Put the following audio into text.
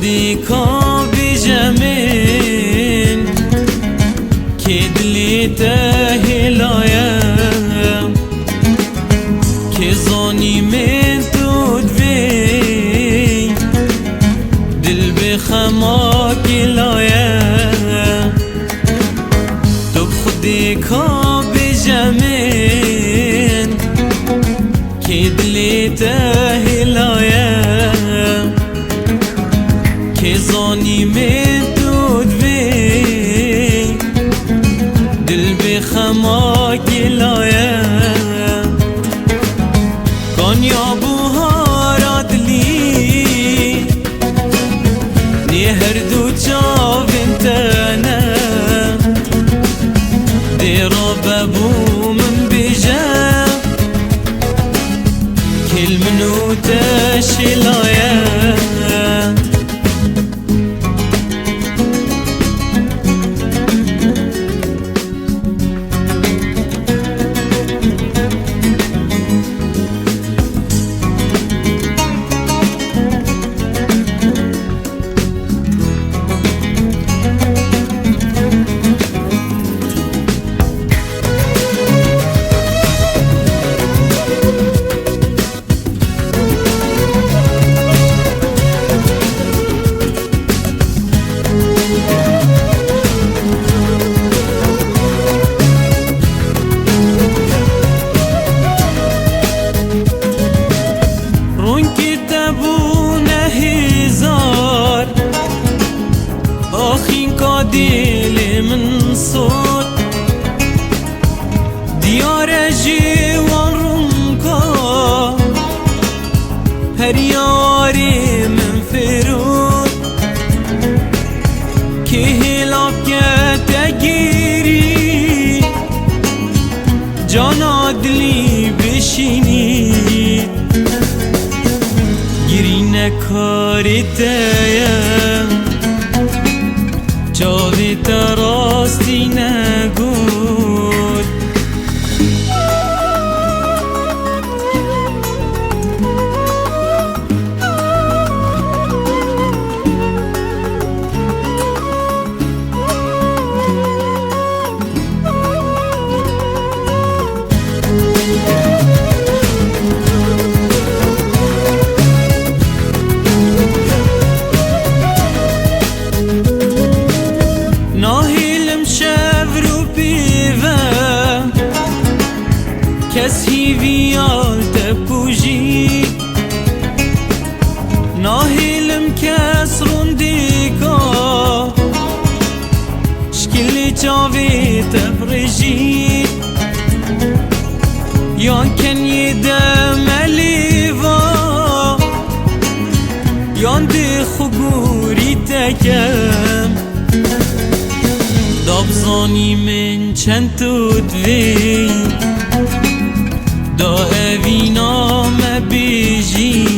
خودی کا بیجمین که دلی تهلایم که زانی من تود وی دل بخما کلایم تو خودی کا بیجمین که دلی تهلایم که زانی من تود وی دل بخما کلایم کانیا بوهارات لی نی هر دو چاوین تنه دیرا ببو من بیجم کل منو تشلایم دل من صوت دیار جوان رونکا هر یاری من فرود که هلاکت گیری جانا دلی بشینی گیری نکاری تایم جاوی تراستی نگود کسی ویال تپوجی ناهیلم کس روندیکا شکلی چاوی تبرجی یان کنی دملیوا یان دی خگوری تکم دابزانی من چند تود وی دا اوینا مبیجی